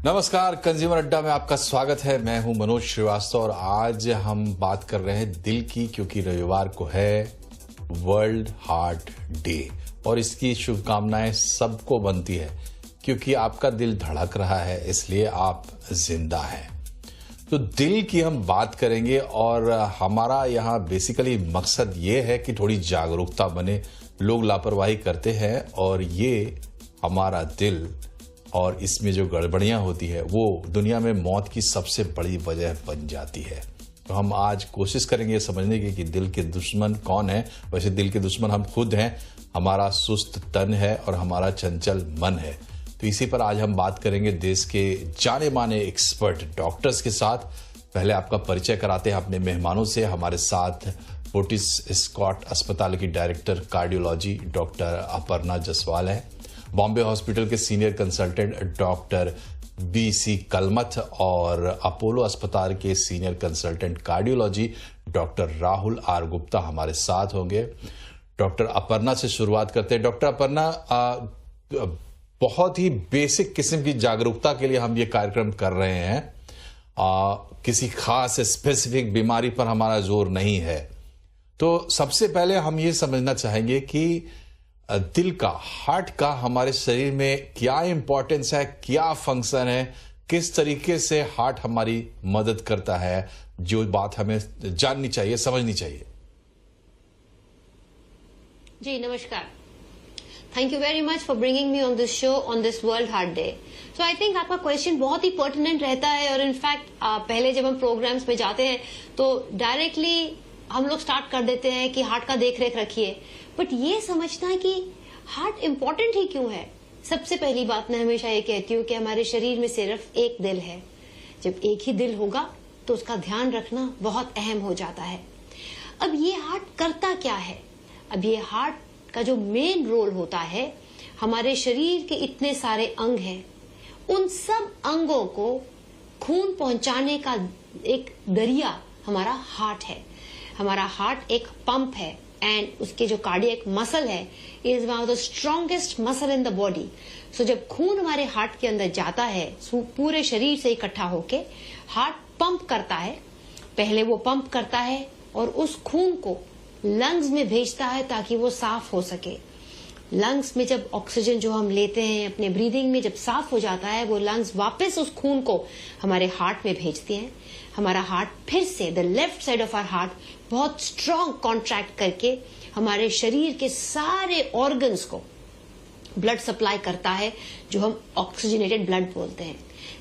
नमस्कार, कंज्यूमर अड्डा में आपका स्वागत है। मैं हूं मनोज श्रीवास्तव और आज हम बात कर रहे हैं दिल की, क्योंकि रविवार को है वर्ल्ड हार्ट डे और इसकी शुभकामनाएं सबको बनती है क्योंकि आपका दिल धड़क रहा है, इसलिए आप जिंदा हैं। तो दिल की हम बात करेंगे और हमारा यहाँ बेसिकली मकसद ये है कि थोड़ी जागरूकता बने। लोग लापरवाही करते हैं और ये हमारा दिल और इसमें जो गड़बड़ियां होती है वो दुनिया में मौत की सबसे बड़ी वजह बन जाती है। तो हम आज कोशिश करेंगे समझने की कि दिल के दुश्मन कौन है। वैसे दिल के दुश्मन हम खुद हैं, हमारा सुस्त तन है और हमारा चंचल मन है। तो इसी पर आज हम बात करेंगे देश के जाने माने एक्सपर्ट डॉक्टर्स के साथ। पहले आपका परिचय कराते हैं अपने मेहमानों से। हमारे साथ फोर्टिस स्कॉट अस्पताल की director cardiology doctor Aparna Jaswal है, बॉम्बे हॉस्पिटल के सीनियर कंसल्टेंट डॉक्टर BC कलमथ और अपोलो अस्पताल के senior consultant cardiology doctor Rahul R Gupta हमारे साथ होंगे। डॉक्टर अपर्णा से शुरुआत करते हैं। डॉक्टर अपर्णा, बहुत ही बेसिक किस्म की जागरूकता के लिए हम ये कार्यक्रम कर रहे हैं। किसी खास स्पेसिफिक बीमारी पर हमारा जोर नहीं है। तो सबसे पहले हम ये समझना चाहेंगे कि दिल का, हार्ट का हमारे शरीर में क्या इंपॉर्टेंस है, क्या फंक्शन है, किस तरीके से हार्ट हमारी मदद करता है, जो बात हमें जाननी चाहिए, समझनी चाहिए। जी नमस्कार। Thank you very much for bringing me on this show on this world heart day. So I think आपका क्वेश्चन बहुत ही पर्टिनेंट रहता है और इनफैक्ट पहले जब हम प्रोग्राम्स में जाते हैं तो डायरेक्टली हम लोग स्टार्ट कर देते हैं कि हार्ट का देख रेख रखिए, बट ये समझना है कि हार्ट इम्पोर्टेंट ही क्यों है। सबसे पहली बात मैं हमेशा ये कहती हूँ कि हमारे शरीर में सिर्फ एक दिल है। जब एक ही दिल होगा तो उसका ध्यान रखना बहुत अहम हो जाता है। अब ये हार्ट करता क्या है? अब ये हार्ट का जो मेन रोल होता है, हमारे शरीर के इतने सारे अंग हैं, उन सब अंगों को खून पहुंचाने का एक दरिया हमारा हार्ट है। हमारा हार्ट एक पंप है एंड उसके जो कार्डियक मसल है is one of the strongest muscle in the body. So जब खून हमारे हार्ट के अंदर जाता है, पूरे शरीर से इकट्ठा होके हार्ट पंप करता है। पहले वो पंप करता है और उस खून को लंग्स में भेजता है ताकि वो साफ हो सके। लंग्स में जब ऑक्सीजन जो हम लेते हैं अपने ब्रीदिंग में जब साफ हो जाता है, वो लंग्स वापस उस खून को हमारे हार्ट में भेजते हैं। हमारा हार्ट फिर से the left side of our heart बहुत स्ट्रांग कॉन्ट्रैक्ट करके हमारे शरीर के सारे ऑर्गन्स को ब्लड सप्लाई करता है, जो हम ऑक्सीजनेटेड ब्लड बोलते हैं।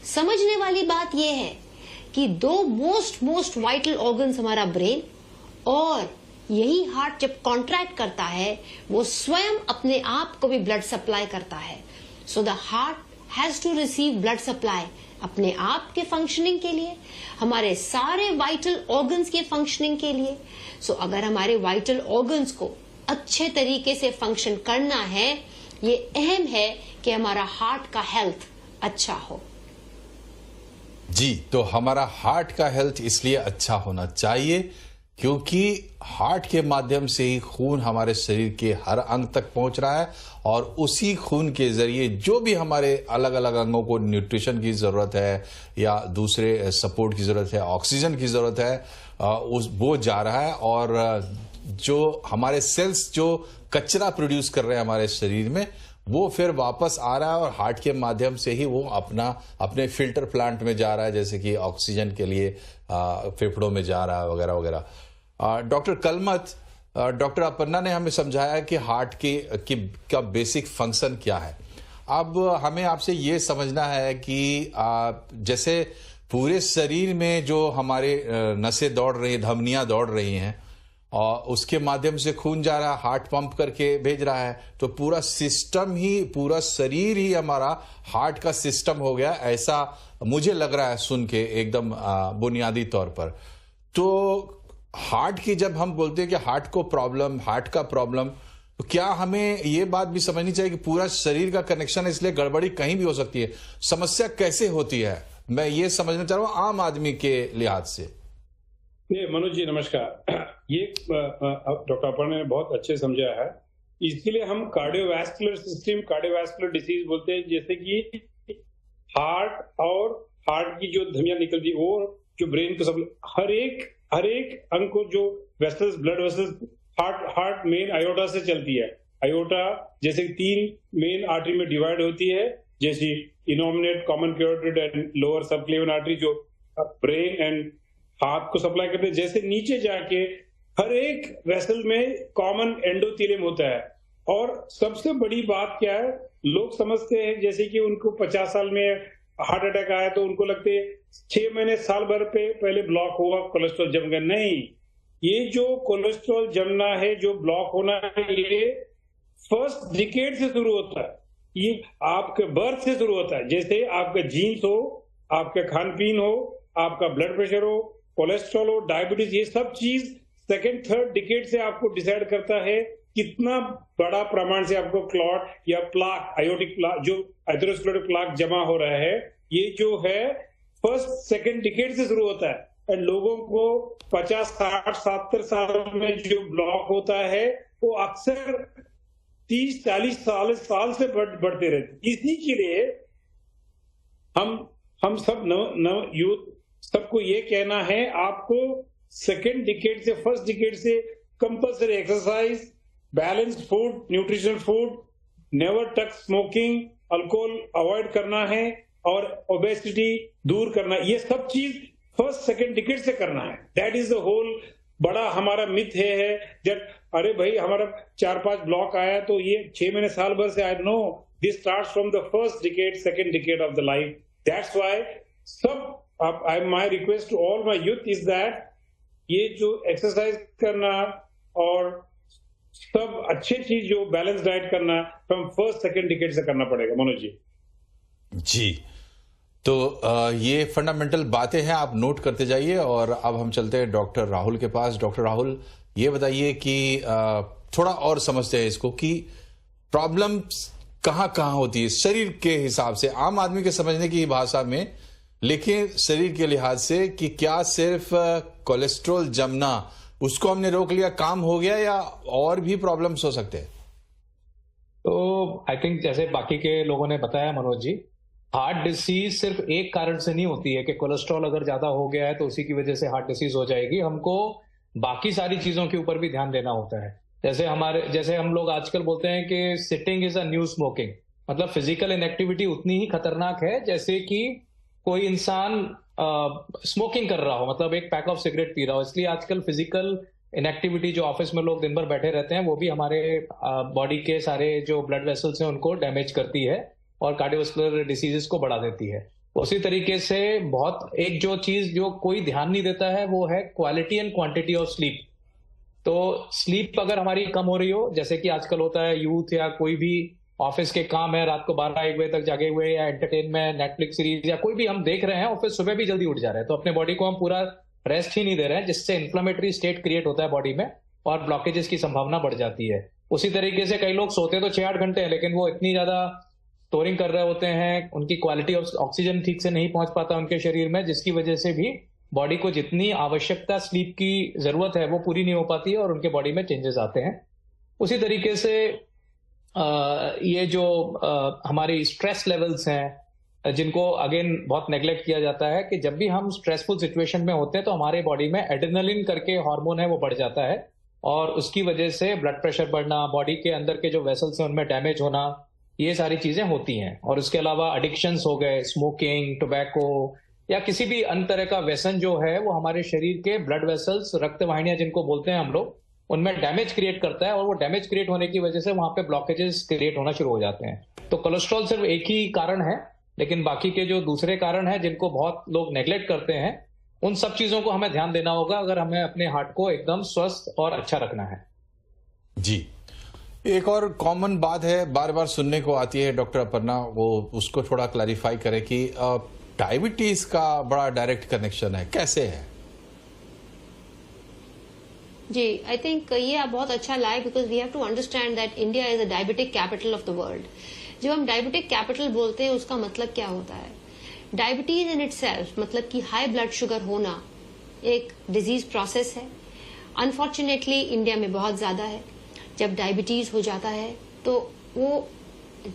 समझने वाली बात यह है कि दो मोस्ट वाइटल ऑर्गन्स हमारा ब्रेन और यही हार्ट जब कॉन्ट्रैक्ट करता है वो स्वयं अपने आप को भी ब्लड सप्लाई करता है। So the heart has to receive blood supply अपने आप के फंक्शनिंग के लिए, हमारे सारे वाइटल ऑर्गन्स के फंक्शनिंग के लिए। सो अगर हमारे वाइटल ऑर्गन्स को अच्छे तरीके से फंक्शन करना है, ये अहम है कि हमारा हार्ट का हेल्थ अच्छा हो। जी, तो हमारा हार्ट का हेल्थ इसलिए अच्छा होना चाहिए क्योंकि हार्ट के माध्यम से ही खून हमारे शरीर के हर अंग तक पहुंच रहा है और उसी खून के जरिए जो भी हमारे अलग अलग अंगों को न्यूट्रिशन की जरूरत है या दूसरे सपोर्ट की जरूरत है, ऑक्सीजन की जरूरत है, वो जा रहा है। और जो हमारे सेल्स जो कचरा प्रोड्यूस कर रहे हैं हमारे शरीर में, वो फिर वापस आ रहा है और हार्ट के माध्यम से ही वो अपने फिल्टर प्लांट में जा रहा है, जैसे कि ऑक्सीजन के लिए फेफड़ों में जा रहा है वगैरह वगैरह। डॉक्टर कलमथ, डॉक्टर अपर्णा ने हमें समझाया कि हार्ट का बेसिक फंक्शन क्या है। अब हमें आपसे ये समझना है कि जैसे पूरे शरीर में जो हमारे नसें दौड़ रही हैं, धमनियां दौड़ रही हैं और उसके माध्यम से खून जा रहा है, हार्ट पंप करके भेज रहा है, तो पूरा सिस्टम ही, पूरा शरीर ही हमारा हार्ट का सिस्टम हो गया, ऐसा मुझे लग रहा है सुन के एकदम बुनियादी तौर पर। तो हार्ट की जब हम बोलते हैं कि हार्ट का प्रॉब्लम, तो क्या हमें ये बात भी समझनी चाहिए कि पूरा शरीर का कनेक्शन है, इसलिए गड़बड़ी कहीं भी हो सकती है। समस्या कैसे होती है, मैं ये समझना चाह रहा हूं आम आदमी के लिहाज से। मनोज जी नमस्कार। ये डॉक्टर अपर्णा ने बहुत अच्छे समझा है। इसके लिए हम कार्डियोवैस्कुलर सिस्टम, कार्डियोवैस्कुलर डिसीज बोलते हैं, जैसे कि हार्ट और हार्ट की जो धमनियां निकलती है वो जो ब्रेन को सब हर एक अंग को जो vessels blood vessels heart main iota से चलती है। आयोटा जैसे 3 मेन आर्टरी में डिवाइड होती है, जैसे innominate, common carotid and lower subclavian artery जो ब्रेन एंड हाथ को सप्लाई करते हैं। जैसे नीचे जाके हर एक वेसल में कॉमन एंडोथेलियम होता है। और सबसे बड़ी बात क्या है, लोग समझते हैं जैसे कि उनको 50 साल में हार्ट अटैक आया तो उनको लगते है 6 महीने साल भर पे पहले ब्लॉक हुआ, कोलेस्ट्रॉल जम गया। नहीं, ये जो कोलेस्ट्रॉल जमना है, जो ब्लॉक होना है, ये फर्स्ट डिकेड से शुरू होता है। ये आपके बर्थ से शुरू होता है। जैसे आपका जीन्स हो, आपका खान पीन हो, आपका ब्लड प्रेशर हो, कोलेस्ट्रॉल हो, डायबिटीज, ये सब चीज सेकेंड थर्ड डिकेड से आपको डिसाइड करता है कितना बड़ा प्रमाण से आपको क्लॉट या प्लाक, आयोटिक प्लाक, जो एथेरोस्क्लेरोटिक प्लाक जमा हो रहा है, ये जो है फर्स्ट सेकेंड डिकेड से शुरू होता है। एंड लोगों को 50, 60, 70 साल में जो ब्लॉक होता है वो अक्सर 30, 40 साल से बढ़ते रहते। इसी के लिए हम सब नव यूथ सबको ये कहना है, आपको सेकेंड डिकेड से फर्स्ट डिकेड से compulsory exercise, balanced food, nutritional food, never touch smoking, alcohol avoid करना है और ओबेसिटी दूर करना। ये सब चीज फर्स्ट सेकेंड डिकेड से करना है। दैट इज द होल बड़ा हमारा मिथ है जब अरे भाई हमारा 4-5 ब्लॉक आया तो ये 6 महीने साल भर से आया। No, this starts from the first decade, second decade of the life. That's why सब my request to all my youth is that ये जो एक्सरसाइज करना और सब अच्छी चीज जो बैलेंस डाइट करना फ्रॉम फर्स्ट सेकेंड डिकेड से करना पड़ेगा। मनोज जी, तो ये फंडामेंटल बातें हैं, आप नोट करते जाइए। और अब हम चलते हैं डॉक्टर राहुल के पास। डॉक्टर राहुल, ये बताइए कि थोड़ा और समझते हैं इसको कि प्रॉब्लम कहाँ होती है शरीर के हिसाब से, आम आदमी के समझने की भाषा में, लेकिन शरीर के लिहाज से, कि क्या सिर्फ कोलेस्ट्रॉल जमना उसको हमने रोक लिया, काम हो गया, या और भी प्रॉब्लम्स हो सकते हैं? तो आई थिंक जैसे बाकी के लोगों ने बताया मनोज जी, हार्ट डिसीज सिर्फ एक कारण से नहीं होती है कि कोलेस्ट्रॉल अगर ज्यादा हो गया है तो उसी की वजह से हार्ट डिसीज हो जाएगी। हमको बाकी सारी चीजों के ऊपर भी ध्यान देना होता है। जैसे हम लोग आजकल बोलते हैं कि sitting is a new smoking, मतलब फिजिकल इनएक्टिविटी उतनी ही खतरनाक है जैसे कि कोई इंसान स्मोकिंग कर रहा हो, मतलब एक पैक ऑफ सिगरेट पी रहा हो। इसलिए आजकल फिजिकल इनएक्टिविटी, जो ऑफिस में लोग दिन भर बैठे रहते हैं, वो भी हमारे बॉडी के सारे जो ब्लड वेसल्स हैं उनको डैमेज करती है और कार्डियोवास्कुलर डिसीजेस को बढ़ा देती है। उसी तरीके से एक जो चीज जो कोई ध्यान नहीं देता है वो है quality and quantity of sleep. तो स्लीप अगर हमारी कम हो रही हो, जैसे कि आजकल होता है यूथ या कोई भी ऑफिस के काम है, रात को 12-1 बजे तक जागे हुए, या एंटरटेनमेंट, नेटफ्लिक्स सीरीज या कोई भी हम देख रहे हैं, और फिर सुबह भी जल्दी उठ जा रहे हैं, तो अपने बॉडी को हम पूरा रेस्ट ही नहीं दे रहे हैं, जिससे इन्फ्लेमेटरी स्टेट क्रिएट होता है बॉडी में और ब्लॉकेजेस की संभावना बढ़ जाती है। उसी तरीके से कई लोग सोते तो 6-8 घंटे हैं, लेकिन वो इतनी ज्यादा स्टोरिंग कर रहे होते हैं, उनकी क्वालिटी ऑफ ऑक्सीजन ठीक से नहीं पहुंच पाता उनके शरीर में, जिसकी वजह से भी बॉडी को जितनी आवश्यकता स्लीप की जरूरत है वो पूरी नहीं हो पाती है और उनके बॉडी में चेंजेस आते हैं। उसी तरीके से ये जो हमारी स्ट्रेस लेवल्स हैं, जिनको अगेन बहुत नेग्लेक्ट किया जाता है, कि जब भी हम स्ट्रेसफुल सिचुएशन में होते हैं तो हमारे बॉडी में एड्रेनलिन करके हार्मोन है वो बढ़ जाता है, और उसकी वजह से ब्लड प्रेशर बढ़ना, बॉडी के अंदर के जो वेसल्स हैं उनमें डैमेज होना, ये सारी चीजें होती हैं। और उसके अलावा एडिक्शंस हो गए, स्मोकिंग, टोबैको या किसी भी अन्य तरह का व्यसन जो है वो हमारे शरीर के ब्लड वेसल्स, रक्त वाहिनियां जिनको बोलते हैं हम लोग, उनमें डैमेज क्रिएट करता है, और वो डैमेज क्रिएट होने की वजह से वहां पे ब्लॉकेजेस क्रिएट होना शुरू हो जाते हैं। तो कोलेस्ट्रॉल सिर्फ एक ही कारण है, लेकिन बाकी के जो दूसरे कारण हैं जिनको बहुत लोग नेग्लेक्ट करते हैं, उन सब चीजों को हमें ध्यान देना होगा अगर हमें अपने हार्ट को एकदम स्वस्थ और अच्छा रखना है। जी, एक और कॉमन बात है, बार बार सुनने को आती है डॉक्टर अपर्णा, वो उसको थोड़ा क्लैरिफाई करें कि डायबिटीज का बड़ा डायरेक्ट कनेक्शन है, कैसे है? जी, आई थिंक ये आप बहुत अच्छा लाए, because we have to understand that India is a diabetic capital of the world. जब हम डायबिटिक कैपिटल बोलते हैं उसका मतलब क्या होता है? डायबिटीज इन इटसेल्फ, मतलब कि हाई ब्लड शुगर होना, एक डिजीज प्रोसेस है। अनफॉर्चुनेटली इंडिया में बहुत ज्यादा है। जब डायबिटीज हो जाता है तो वो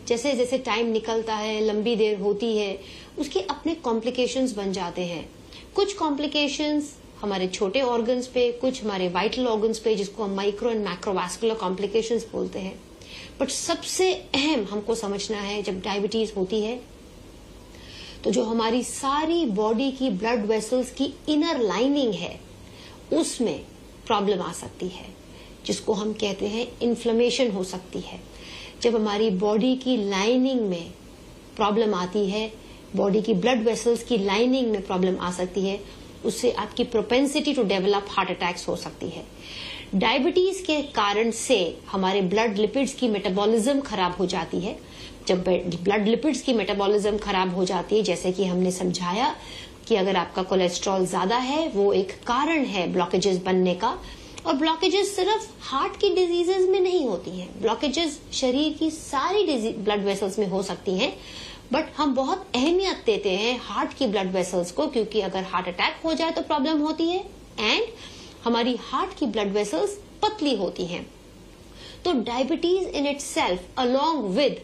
जैसे जैसे टाइम निकलता है, लंबी देर होती है, उसके अपने कॉम्प्लिकेशंस बन जाते हैं। कुछ कॉम्प्लिकेशंस हमारे छोटे ऑर्गन्स पे, कुछ हमारे वाइटल ऑर्गन्स पे, जिसको हम माइक्रो एंड मैक्रोवास्कुलर कॉम्प्लिकेशंस बोलते हैं। बट सबसे अहम हमको समझना है, जब डायबिटीज होती है तो जो हमारी सारी बॉडी की ब्लड वेसल्स की इनर लाइनिंग है उसमें प्रॉब्लम आ सकती है, जिसको हम कहते हैं इन्फ्लेमेशन हो सकती है। जब हमारी बॉडी की लाइनिंग में प्रॉब्लम आती है, बॉडी की ब्लड वेसल्स की लाइनिंग में प्रॉब्लम आ सकती है, उससे आपकी propensity to develop heart attacks हो सकती है। डायबिटीज के कारण से हमारे ब्लड लिपिड्स की मेटाबॉलिज्म खराब हो जाती है। जब ब्लड लिपिड्स की मेटाबॉलिज्म खराब हो जाती है, जैसे कि हमने समझाया कि अगर आपका कोलेस्ट्रॉल ज्यादा है, वो एक कारण है ब्लॉकेजेस बनने का। और ब्लॉकेजेस सिर्फ हार्ट की डिजीजेस में नहीं होती हैं, ब्लॉकेजेस शरीर की सारी ब्लड वेसल्स में हो सकती हैं। बट हम बहुत अहमियत देते हैं हार्ट की ब्लड वेसल्स को, क्योंकि अगर हार्ट अटैक हो जाए तो प्रॉब्लम होती है एंड हमारी हार्ट की ब्लड वेसल्स पतली होती हैं। तो diabetes in itself along with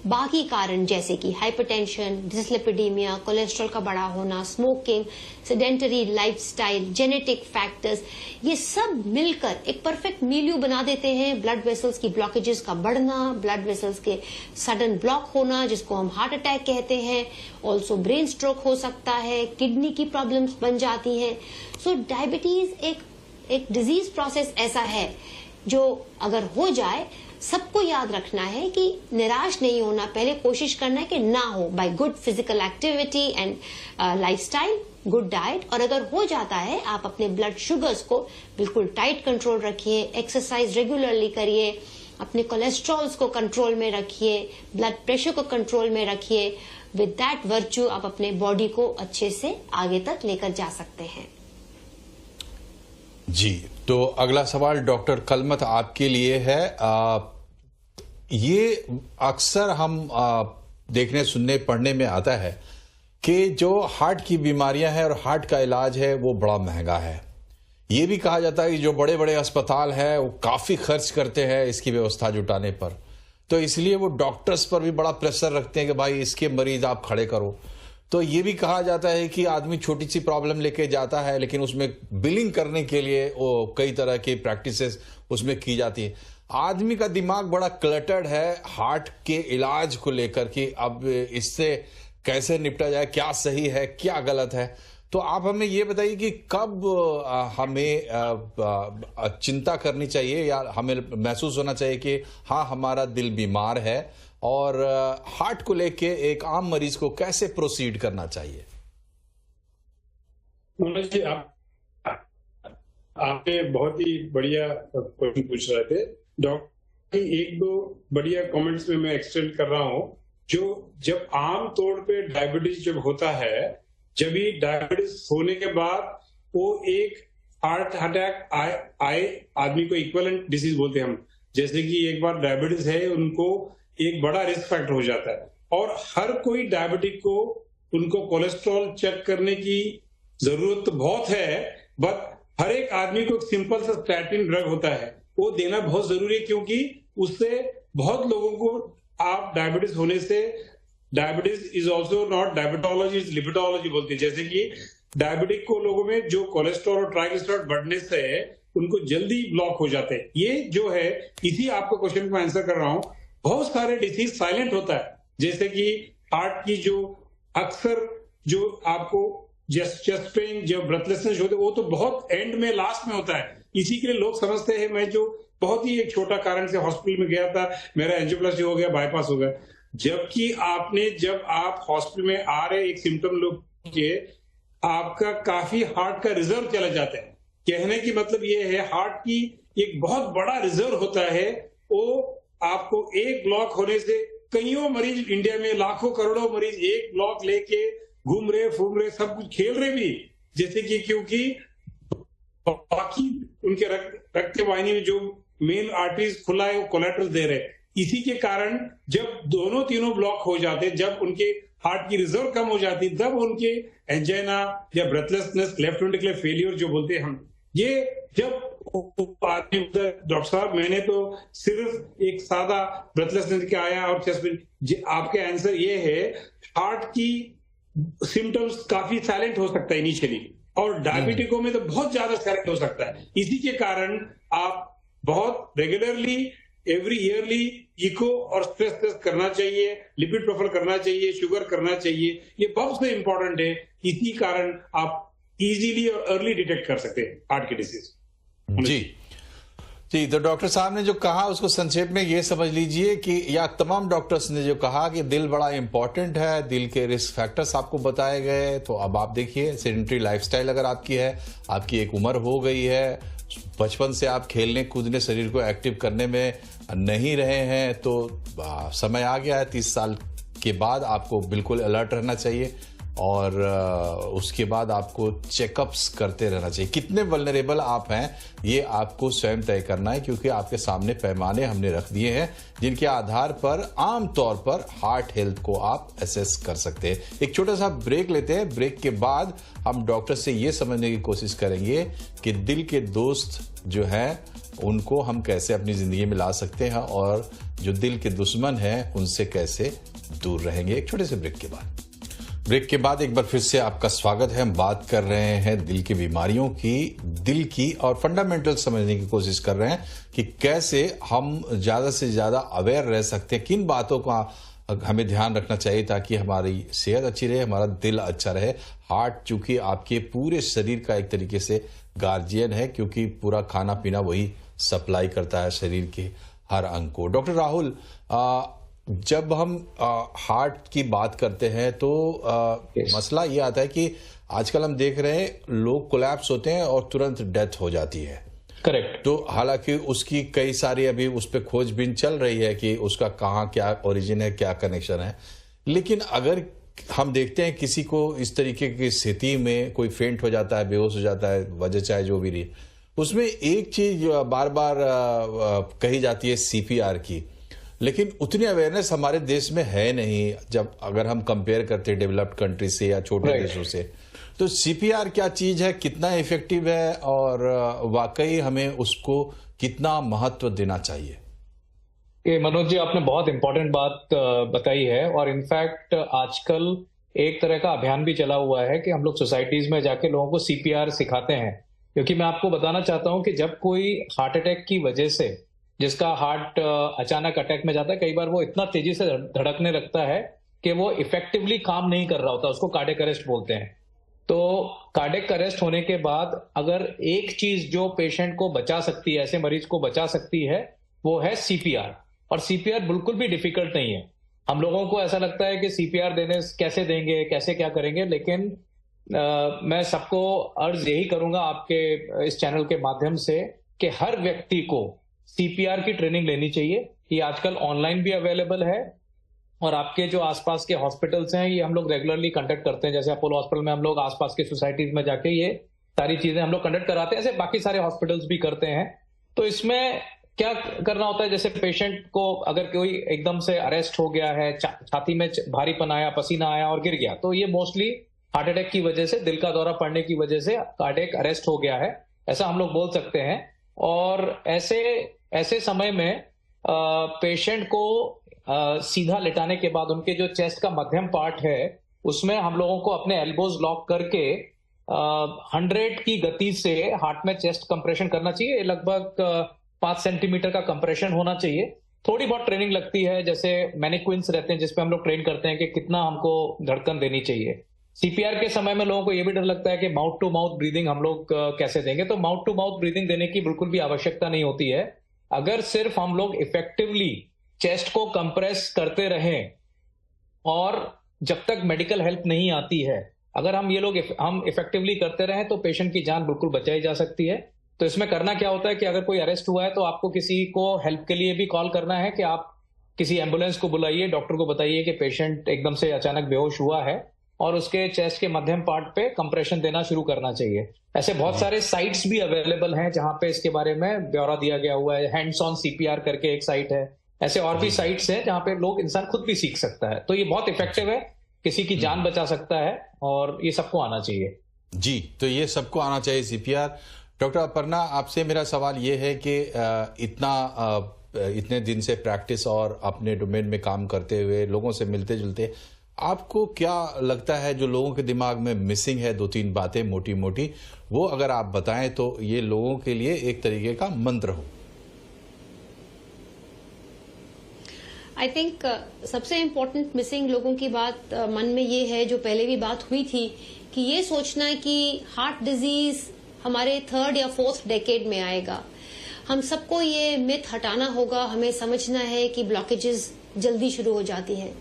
बाकी कारण जैसे कि हाइपरटेंशन, डिसलिपिडीमिया, कोलेस्ट्रॉल का बढ़ा होना, smoking, sedentary lifestyle, genetic factors, ये सब मिलकर एक परफेक्ट मिल्यू बना देते हैं ब्लड वेसल्स की ब्लॉकेजेस का बढ़ना, ब्लड वेसल्स के सडन ब्लॉक होना, जिसको हम हार्ट अटैक कहते हैं। ऑल्सो ब्रेन स्ट्रोक हो सकता है, किडनी की प्रॉब्लम्स बन जाती हैं। सो डायबिटीज एक डिजीज प्रोसेस ऐसा है जो अगर हो जाए, सबको याद रखना है कि निराश नहीं होना, पहले कोशिश करना है कि ना हो, by good physical activity and lifestyle, good diet. और अगर हो जाता है, आप अपने ब्लड शुगर्स को बिल्कुल टाइट कंट्रोल रखिए, एक्सरसाइज रेगुलरली करिए, अपने कोलेस्ट्रॉल्स को कंट्रोल में रखिए, ब्लड प्रेशर को कंट्रोल में रखिए। विद दैट वर्च्यू आप अपने बॉडी को अच्छे से आगे तक लेकर जा सकते हैं। जी, तो अगला सवाल डॉक्टर कलमत आपके लिए है। ये अक्सर हम देखने, सुनने, पढ़ने में आता है कि जो हार्ट की बीमारियां हैं और हार्ट का इलाज है वो बड़ा महंगा है। ये भी कहा जाता है कि जो बड़े बड़े अस्पताल हैं वो काफी खर्च करते हैं इसकी व्यवस्था जुटाने पर, तो इसलिए वो डॉक्टर्स पर भी बड़ा प्रेशर रखते हैं कि भाई इसके मरीज आप खड़े करो। तो ये भी कहा जाता है कि आदमी छोटी सी प्रॉब्लम लेके जाता है, लेकिन उसमें बिलिंग करने के लिए वो कई तरह की प्रैक्टिसेस उसमें की जाती है। आदमी का दिमाग बड़ा क्लटर्ड है हार्ट के इलाज को लेकर कि अब इससे कैसे निपटा जाए, क्या सही है, क्या गलत है। तो आप हमें ये बताइए कि कब हमें चिंता करनी चाहिए या हमें महसूस होना चाहिए कि हाँ हमारा दिल बीमार है, और हार्ट को लेके एक आम मरीज को कैसे प्रोसीड करना चाहिए। मनोज जी, आपने बहुत ही बढ़िया क्वेश्चन पूछ रहे थे। डॉक्टर एक दो बढ़िया कमेंट्स में मैं एक्सटेंड कर रहा हूं। जब आम तौर पे डायबिटीज जब होता है, जब ही डायबिटीज होने के बाद वो एक हार्ट अटैक आए, आदमी को इक्विवेलेंट डिसीज बोलते हैं हम। जैसे कि एक बार डायबिटीज है, उनको एक बड़ा रिस्क फैक्टर हो जाता है। और हर कोई डायबिटिक को उनको कोलेस्ट्रॉल चेक करने की जरूरत तो बहुत है, बट हर एक आदमी को एक सिंपल सा स्टैटिन ड्रग होता है, वो देना बहुत जरूरी है, क्योंकि उससे बहुत लोगों को आप डायबिटीज होने से, diabetes is also not diabetology, is lipidology बोलते हैं। जैसे कि डायबिटिक को लोगों में जो कोलेस्ट्रॉल और ट्राइग्लिसराइड बढ़ने से उनको जल्दी ब्लॉक हो जाते हैं। ये जो है, इसी आपके क्वेश्चन को आंसर कर रहा हूं। बहुत सारे डिसीज साइलेंट होता है, जैसे कि हार्ट की जो अक्सर जो आपको चेस्ट पेन, जो ब्रेथलेसनेस होते, वो तो बहुत एंड में, लास्ट में होता है। इसी के लिए लोग समझते हैं, मैं जो बहुत ही एक छोटा कारण से हॉस्पिटल में गया था, मेरा एंजियोप्लास्टी हो गया, बाईपास हो गया। जबकि जब आप हॉस्पिटल में आ रहे एक सिम्टम लोग के, आपका काफी हार्ट का रिजर्व चला जाता है। कहने की मतलब ये है, हार्ट की एक बहुत बड़ा रिजर्व होता है। वो आपको एक ब्लॉक होने से, कईयों मरीज इंडिया में, लाखों करोड़ों मरीज एक ब्लॉक लेके घूम रहे, फूम रहे, सब कुछ खेल रहे भी, जैसे कि क्योंकि बाकी उनके रक्त वाहिनी में जो मेन आर्टरीज खुला है वो कोलेट्रल दे रहे। इसी के कारण जब दोनों तीनों ब्लॉक हो जाते, जब उनके हार्ट की रिजर्व कम हो जाती, तब उनके एंजाइना या ब्रेथलेसनेस, लेफ्ट वेंट्रिकुलर फेलियर जो बोलते हैं हम, ये जब आदमी, डॉक्टर साहब मैंने तो सिर्फ एक सादा ब्रेथलेसनेस का आया और चेस्ट पेन। आपके आंसर ये है, हार्ट की सिम्टम्स काफी साइलेंट हो सकता है इनिशियली, और डायबिटिकों में तो बहुत ज्यादा साइलेंट हो सकता है। इसी के कारण आप बहुत रेगुलरली एवरी ईयरली इको और स्ट्रेस टेस्ट करना चाहिए, लिपिड प्रोफाइल करना चाहिए, शुगर करना चाहिए। ये बहुत से इंपॉर्टेंट है। इसी कारण आप इजीली और अर्ली डिटेक्ट कर सकते हैं हार्ट की डिसीज। जी, तो डॉक्टर साहब ने जो कहा उसको संक्षेप में ये समझ लीजिए कि या तमाम डॉक्टर्स ने जो कहा कि दिल बड़ा इंपॉर्टेंट है, दिल के रिस्क फैक्टर्स आपको बताए गए। तो अब आप देखिए, सेडेंटरी लाइफस्टाइल अगर आपकी है, आपकी एक उम्र हो गई है, बचपन से आप खेलने कूदने शरीर को एक्टिव करने में नहीं रहे हैं, तो समय आ गया है 30 साल के बाद आपको बिल्कुल अलर्ट रहना चाहिए और उसके बाद आपको चेकअप्स करते रहना चाहिए। कितने वल्नरेबल आप हैं ये आपको स्वयं तय करना है, क्योंकि आपके सामने पैमाने हमने रख दिए हैं जिनके आधार पर आम तौर पर हार्ट हेल्थ को आप असेस कर सकते हैं। एक छोटा सा ब्रेक लेते हैं। ब्रेक के बाद हम डॉक्टर से ये समझने की कोशिश करेंगे कि दिल के दोस्त जो हैं उनको हम कैसे अपनी जिंदगी में ला सकते हैं और जो दिल के दुश्मन हैं उनसे कैसे दूर रहेंगे। एक छोटे से ब्रेक के बाद। ब्रेक के बाद एक बार फिर से आपका स्वागत है। हम बात कर रहे हैं दिल की बीमारियों की, दिल की, और फंडामेंटल समझने की कोशिश कर रहे हैं कि कैसे हम ज्यादा से ज्यादा अवेयर रह सकते हैं, किन बातों का हमें ध्यान रखना चाहिए ताकि हमारी सेहत अच्छी रहे, हमारा दिल अच्छा रहे। हार्ट चूंकि आपके पूरे शरीर का एक तरीके से गार्जियन है, क्योंकि पूरा खाना पीना वही सप्लाई करता है शरीर के हर अंग को। डॉक्टर राहुल, जब हम हार्ट की बात करते हैं तो मसला ये आता है कि आजकल हम देख रहे हैं लोग कोलैप्स होते हैं और तुरंत डेथ हो जाती है। करेक्ट। तो हालांकि उसकी कई सारी अभी उस पर खोजबीन चल रही है कि उसका कहाँ क्या ओरिजिन है, क्या कनेक्शन है, लेकिन अगर हम देखते हैं किसी को इस तरीके की स्थिति में कोई फेंट हो जाता है, बेहोश हो जाता है, वजह चाहे जो भी रही, उसमें एक चीज बार बार कही जाती है CPR की, लेकिन उतनी अवेयरनेस हमारे देश में है नहीं जब अगर हम कंपेयर करते हैं डेवलप्ड कंट्री से या छोटे देशों से। तो CPR क्या चीज है, कितना इफेक्टिव है और वाकई हमें उसको कितना महत्व देना चाहिए? मनोज जी, आपने बहुत इंपॉर्टेंट बात बताई है, और इनफैक्ट आजकल एक तरह का अभियान भी चला हुआ है कि हम लोग सोसाइटीज में जाके लोगों को CPR सिखाते हैं। क्योंकि मैं आपको बताना चाहता हूं कि जब कोई हार्ट अटैक की वजह से, जिसका हार्ट अचानक अटैक में जाता है, कई बार वो इतना तेजी से धड़कने लगता है कि वो इफेक्टिवली काम नहीं कर रहा होता, उसको कार्डियक अरेस्ट बोलते हैं। तो कार्डियक अरेस्ट होने के बाद अगर एक चीज जो पेशेंट को बचा सकती है, ऐसे मरीज को बचा सकती है, वो है CPR। और CPR बिल्कुल भी डिफिकल्ट नहीं है। हम लोगों को ऐसा लगता है कि CPR देने कैसे देंगे, कैसे क्या करेंगे, लेकिन मैं सबको अर्ज यही करूंगा आपके इस चैनल के माध्यम से कि हर व्यक्ति को CPR की ट्रेनिंग लेनी चाहिए। ये आजकल ऑनलाइन भी अवेलेबल है, और आपके जो आसपास के हॉस्पिटल्स हैं ये हम लोग रेगुलरली कंडक्ट करते हैं। जैसे अपोलो हॉस्पिटल में हम लोग आसपास के सोसाइटीज में जाके ये सारी चीजें हम लोग कंडक्ट कराते हैं, ऐसे बाकी सारे हॉस्पिटल्स भी करते हैं। तो इसमें क्या करना होता है, जैसे पेशेंट को अगर कोई एकदम से अरेस्ट हो गया है, छाती में भारीपन आया, पसीना आया और गिर गया, तो ये मोस्टली हार्ट अटैक की वजह से, दिल का दौरा पड़ने की वजह से कार्डियक अरेस्ट हो गया है, ऐसा हम लोग बोल सकते हैं। और ऐसे समय में पेशेंट को सीधा लेटाने के बाद उनके जो चेस्ट का मध्यम पार्ट है उसमें हम लोगों को अपने एल्बोज लॉक करके 100 की गति से हार्ट में चेस्ट कंप्रेशन करना चाहिए। लगभग 5 सेंटीमीटर का कंप्रेशन होना चाहिए। थोड़ी बहुत ट्रेनिंग लगती है, जैसे मैनिक्विन्स रहते हैं जिसपे हम लोग ट्रेन करते हैं कि कितना हमको धड़कन देनी चाहिए। CPR के समय में लोगों को यह भी डर लगता है कि माउथ टू माउथ ब्रीदिंग हम लोग कैसे देंगे, तो माउथ टू माउथ ब्रीदिंग देने की बिल्कुल भी आवश्यकता नहीं होती है। अगर सिर्फ हम लोग इफेक्टिवली चेस्ट को कंप्रेस करते रहें और जब तक मेडिकल हेल्प नहीं आती है, अगर हम इफेक्टिवली करते रहें तो पेशेंट की जान बिल्कुल बचाई जा सकती है। तो इसमें करना क्या होता है कि अगर कोई अरेस्ट हुआ है तो आपको किसी को हेल्प के लिए भी कॉल करना है कि आप किसी एम्बुलेंस को बुलाइए, डॉक्टर को बताइए कि पेशेंट एकदम से अचानक बेहोश हुआ है, और उसके चेस्ट के मध्यम पार्ट पे कंप्रेशन देना शुरू करना चाहिए। ऐसे बहुत सारे साइट्स भी अवेलेबल हैं जहां पे इसके बारे में ब्यौरा दिया गया हुआ है। हैंड्स ऑन CPR करके एक साइट है, ऐसे और भी साइट्स हैं जहां पे लोग इंसान खुद भी सीख सकता है। तो ये बहुत इफेक्टिव है, किसी की जान बचा सकता है, और ये सबको आना चाहिए। जी, तो ये सबको आना चाहिए CPR। डॉक्टर अपर्णा, आपसे मेरा सवाल ये है कि इतने दिन से प्रैक्टिस और अपने डोमेन में काम करते हुए, लोगों से मिलते जुलते, आपको क्या लगता है जो लोगों के दिमाग में मिसिंग है, 2-3 बातें मोटी मोटी, वो अगर आप बताएं तो ये लोगों के लिए एक तरीके का मंत्र हो? आई थिंक सबसे इम्पोर्टेंट मिसिंग लोगों की बात मन में ये है, जो पहले भी बात हुई थी, कि ये सोचना है कि हार्ट डिजीज हमारे 3rd या 4th डेकेड में आएगा। हम सबको ये मिथ हटाना होगा। हमें समझना है कि ब्लॉकेजेस जल्दी शुरू हो जाती हैं।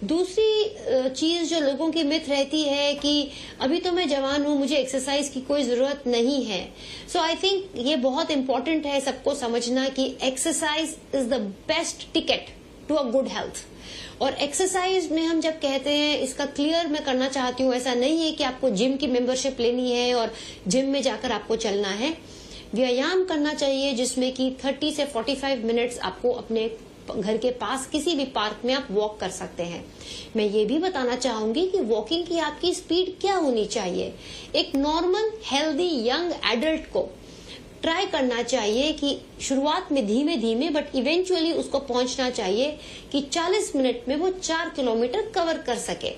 दूसरी चीज जो लोगों की मिथ रहती है कि अभी तो मैं जवान हूं, मुझे एक्सरसाइज की कोई जरूरत नहीं है। सो आई थिंक ये बहुत इंपॉर्टेंट है सबको समझना कि exercise is the best ticket to a good health. और एक्सरसाइज में हम जब कहते हैं, इसका क्लियर मैं करना चाहती हूँ, ऐसा नहीं है कि आपको जिम की मेंबरशिप लेनी है और जिम में जाकर आपको चलना है। व्यायाम करना चाहिए जिसमें कि 30 से 45 मिनट्स आपको अपने घर के पास किसी भी पार्क में आप वॉक कर सकते हैं। मैं ये भी बताना चाहूंगी कि वॉकिंग की आपकी स्पीड क्या होनी चाहिए। एक नॉर्मल हेल्दी यंग एडल्ट को ट्राई करना चाहिए कि शुरुआत में धीमे धीमे बट इवेंचुअली उसको पहुंचना चाहिए कि 40 मिनट में वो 4 किलोमीटर कवर कर सके।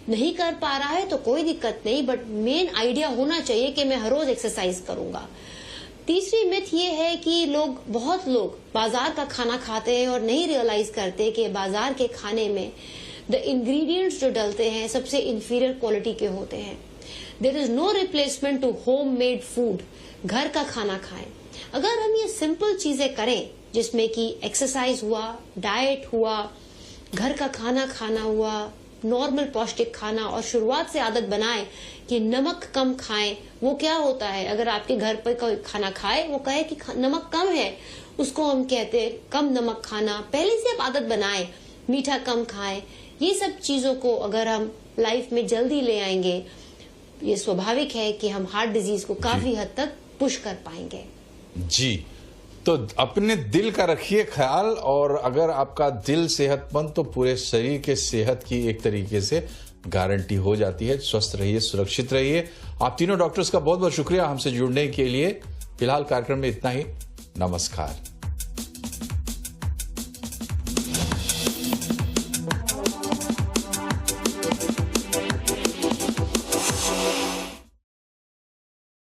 नहीं कर पा रहा है तो कोई दिक्कत नहीं, बट मेन आइडिया होना चाहिए कि मैं हर रोज एक्सरसाइज करूंगा। तीसरी मिथ ये है कि बहुत लोग बाजार का खाना खाते हैं और नहीं रियलाइज करते कि बाजार के खाने में द इंग्रेडिएंट्स जो डलते हैं सबसे इंफीरियर क्वालिटी के होते हैं। There is no replacement to home made food. घर का खाना खाएं। अगर हम ये सिंपल चीजें करें जिसमें कि एक्सरसाइज हुआ, डाइट हुआ, घर का खाना खाना हुआ, नॉर्मल पौष्टिक खाना, और शुरुआत से आदत बनाए कि नमक कम खाएं। वो क्या होता है, अगर आपके घर पर कोई खाना खाए, वो कहे कि नमक कम है, उसको हम कहते हैं कम नमक खाना। पहले से आप आदत बनाएं, मीठा कम खाएं। ये सब चीजों को अगर हम लाइफ में जल्दी ले आएंगे, ये स्वाभाविक है कि हम हार्ट डिजीज को काफी हद तक पुश कर पाएंगे। जी, तो अपने दिल का रखिए ख्याल, और अगर आपका दिल सेहतमंद तो पूरे शरीर के सेहत की एक तरीके से गारंटी हो जाती है। स्वस्थ रहिए, सुरक्षित रहिए। आप तीनों डॉक्टर्स का बहुत बहुत शुक्रिया हमसे जुड़ने के लिए। फिलहाल कार्यक्रम में इतना ही। नमस्कार।